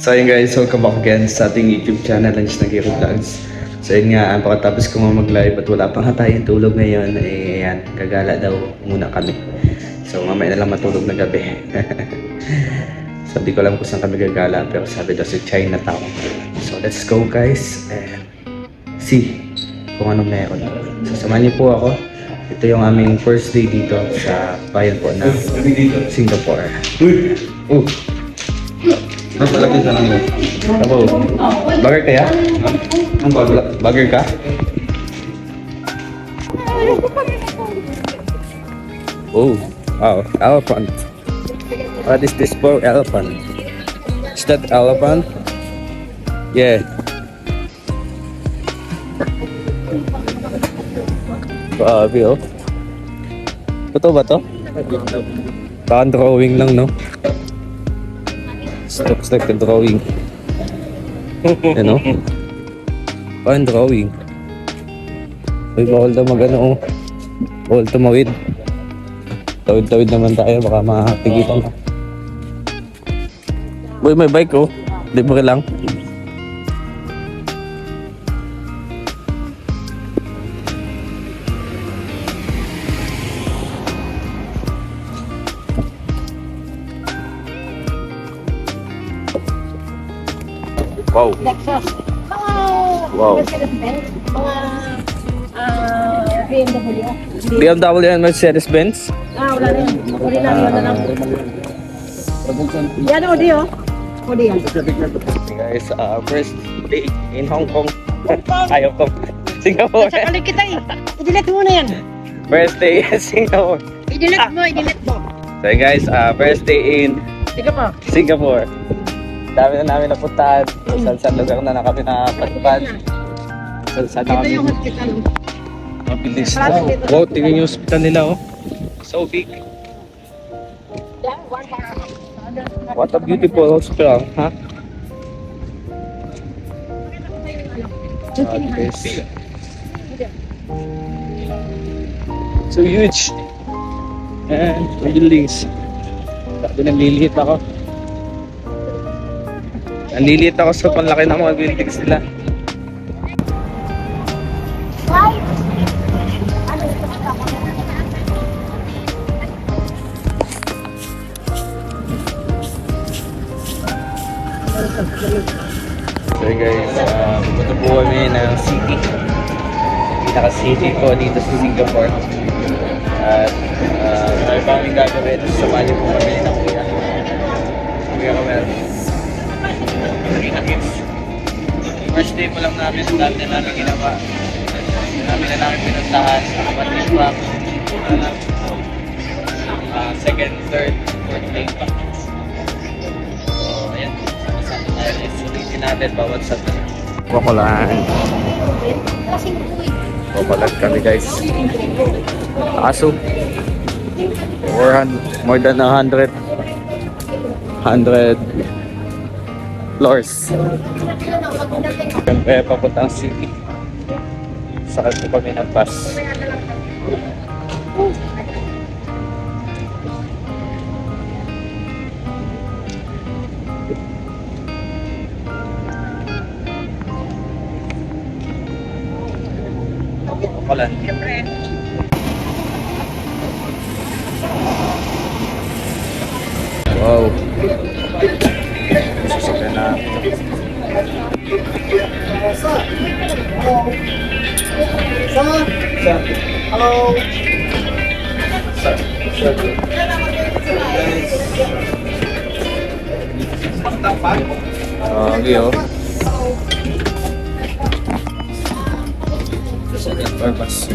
So yun guys, welcome back again sa ating YouTube channel, Lunch na Giro Vlogs. So yun nga, pagkatapos ko mag-live at wala pang tayong tulog ngayon, eh ayan, gagala daw muna kami. So mamaya na lang matulog na gabi. So di ko alam kung saan kami gagala, pero sabi daw sa Chinatown. So let's go guys, and see kung anong meron. So samahan niyo po ako. Ito yung aming first day dito sa bayan po ng Singapore. Lagi sa nang Abo. Bagger kaya? Ang bagger ka? Oh, wow, elephant. What is this for? Elephant. Is that elephant? Yeah. Grabe oh. Totoo ba to? Parang drawing lang, no? Looks like a drawing. You know? Parang drawing. Uy, bawal daw mag-ano oh. Bawal tumawid. Tawid-tawid naman tayo, baka matigitan ka. Boy, may bike oh. Libre lang. Wow. Lexus. Wow. Mercedes-Benz. BMW. BMW and Mercedes-Benz? Wala na yun. Ordinaryo na lang. Yan, Odi oh. Odi yan. Guys, first day in Hong Kong. Ayaw ko. Singapore. Sakalik kita eh. I-delete mo na yan. First day in Singapore. I-delete mo, i-delete mo. So guys, first day in Sige pa. Singapore. Dami na namin napuntahan. Saan lugar na kami nakapagpad. Saan na Ito kami yung hospital. mabilis na. Wow, tingnan yung hospital nila oh. So big. What a beautiful hospital, ha? Yes. So huge. And buildings. Sabi naliliit ako. Naliliit ako sa panlaki ng mga buildings nila. So guys, pupunta po kami ng city. Pinaka-city po dito sa Singapore. At marami pa kaming gagawin. Samahan niyo po kami ng kuya. Kuya kami. First day pa lang namin, ang dami na namin ginawa. Dami na namin pinuntahan, Battery Rock, second, third, fourth day pa. So, ayan, sama-sama tayo. Sulitin natin bawat sa Wakulaan. Wakulaan kami guys. Kaso, more than 100 floors. Siyempre, papuntang city. Sakit po kami ng bus. Pakulan. Wow. Sasakyan na. Hello. Okay, oh. Barbas.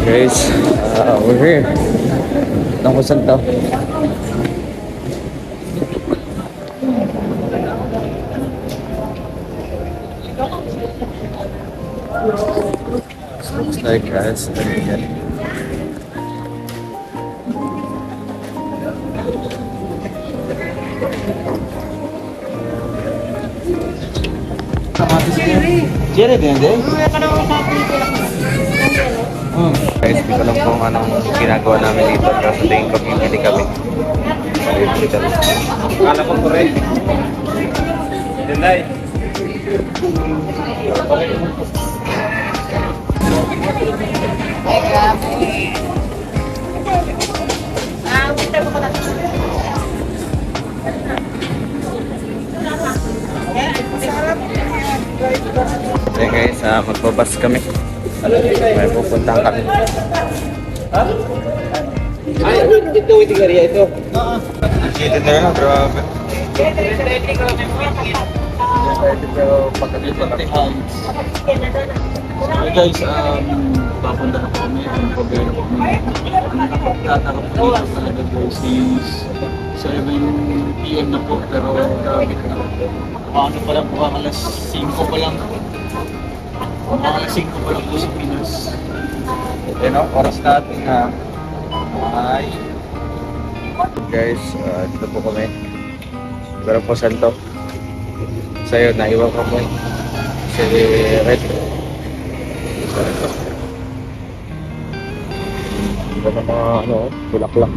Guys, we're here. Itong kusan to. Looks like guys, Jerry din din? guys, hindi ko lang kung anong ginagawa namin dito. Kasi tingin ko bibili kami. Bibili kami. Akala ko correct. Denday. Okay guys, magbabas kami. May pupuntahan kami. Ay, ito waiting area ito. Dito na lang, grabe. Hey guys, papunta na po kami. Ang pabero po kami. Nakapagtataka po dito talaga guys is 7 PM na po. Pero grabe ka na. Paano pa lang po, alas 5 pa lang. Alas 5 pa lang po sa Pinas. Yan o, oras natin na ay guys, dito po kami. Pero po saan to? Sa'yo, naiwan ko mo si Red. Ito na mga ano, bulaklak.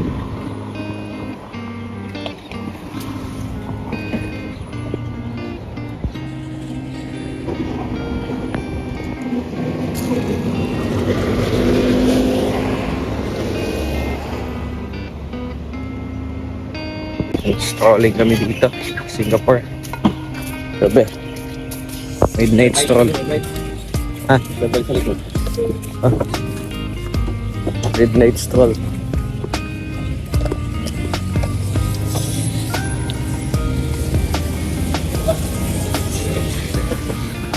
Strolling kami dito, Singapore. Sabi, midnight stroll. Ha? Babay sa likod. Midnight stroll.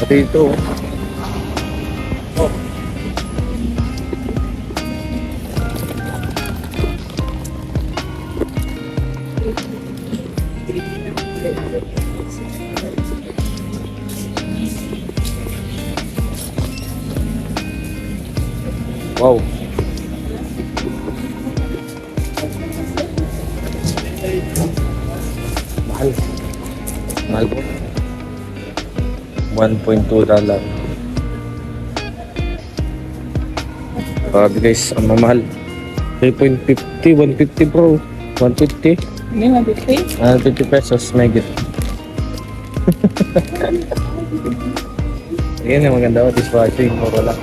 Pati ito. Oh. Wow. Mahal. Mahal po. $1.2. Grabe guys, ang mamahal. 3.50, 150 bro. 150. Hindi, 150. 150 pesos, megit. Yan yung maganda ko, dishwashing, mura lang.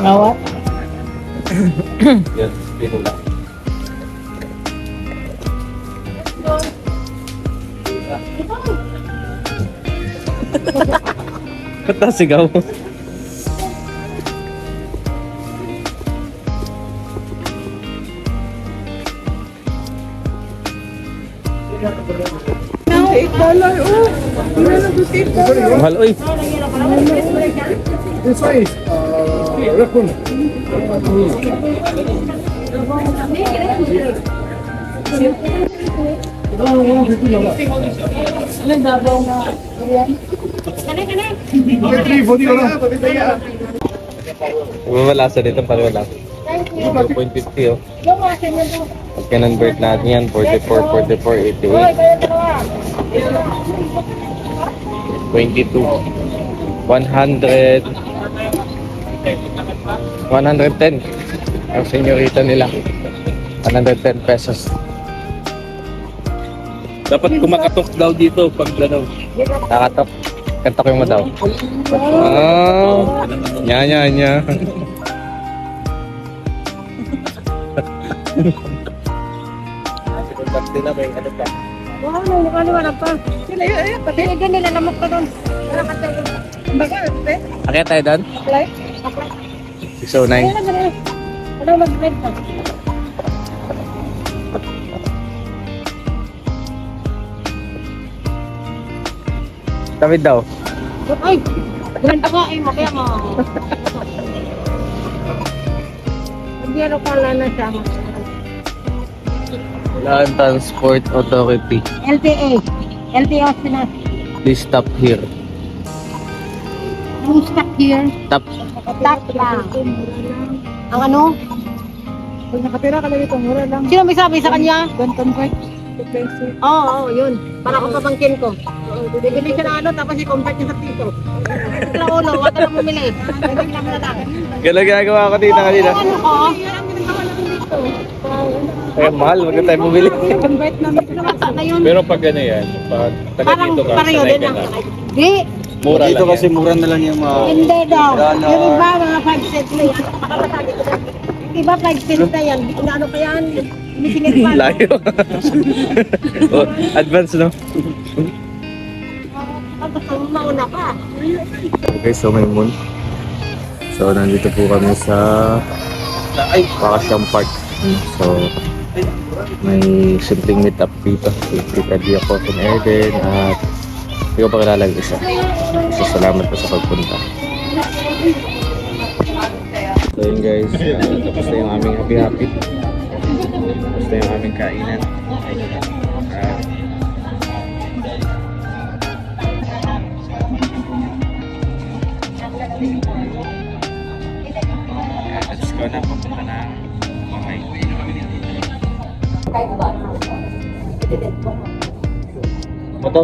Nawat? Yan, pinula. Ba't nasigaw mo? Mahal, oy. This size, raccoon. Malasa dito para wala. 0.50 oh. Pag kinonvert natin yan, 44, 44, 88. 22. 100. 110. Ang senyorita nila. 110 pesos. Dapat kumakatok daw dito pag gano'n. Nakatok. Kantok yung mo daw. Ah, nya. Kontakti na may ano pa. Wala pa. Sila yun, pati. Sila nila lamok ka doon. Wala ka tayo. Baga, eh? Akit tayo doon? Apply? 609. Ano mag-red pa? Tawid daw. Ay! Ganda ka eh, kaya mo. Hindi ano pala na siya. Land Transport Authority. LTA. LTA Pinas. Please stop here. Who's stuck here? Stop. Stop lang. Ang ano? Pag nakatira ka na dito, mura lang. Sino may sabi sa kanya? Ganton right? Peso. Oo, yun. Para kung pamangkin ko. Bibili siya ng ano, tapos i-convert niya sa piso. Ito ulo, wag ka lang bumili. Bibili lang na lang. Kailan ginagawa ko dito kanina? Ano ko? Eh, mahal. Huwag na tayo bumili. Convert namin ito naman sa Ngayon, Pero pag ano yan, pag taga parang dito ka, pareho sanay din ka ang na. Di, Mura Dito lang kasi yan. mura na lang yung mga... hindi daw. Dollar. Yung iba, mga 5 cents na yan. Iba 5 cents na yan. Di ano pa yan? Umisingit pa. Layo. Oh, advance, no? Tapos mauna pa. Okay, so may moon. So, nandito po kami sa Pakasyang Park. So, may simpleng meet up dito. Si Kadia po sa Eden at hindi ko pa kilala yung isa. So, salamat po sa pagpunta. So yun guys, tapos na yung aming happy-happy. Tapos na yung aming kainan. Let's go na, papunta na. Okay. Ito?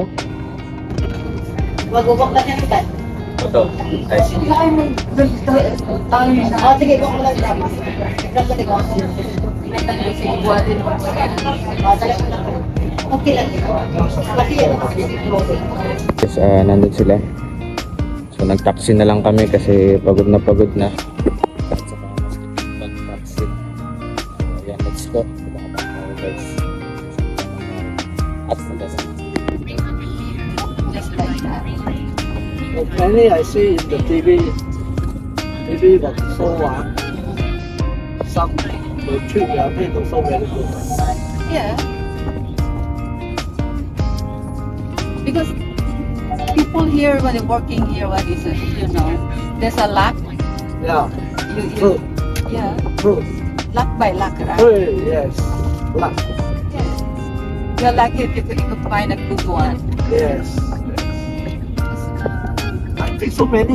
Magubok na yan ba? Ito. Ay, Oh, sige, kung lang lang. Okay lang. Kasi yan. Yes, nandun sila. So nag-taxi na lang kami kasi pagod na pagod na. At saka mag-taxi. Ayan, let's go. Guys. At Many I see in the TV that so some the trip they are paid also very good. Yeah. Because people here, when they're working here, what is it, you know, there's a luck. Yeah, You, yeah, true. luck by luck, right? True, yes. Luck. Yes. You're lucky if you could find a good one. Yes. I think so many.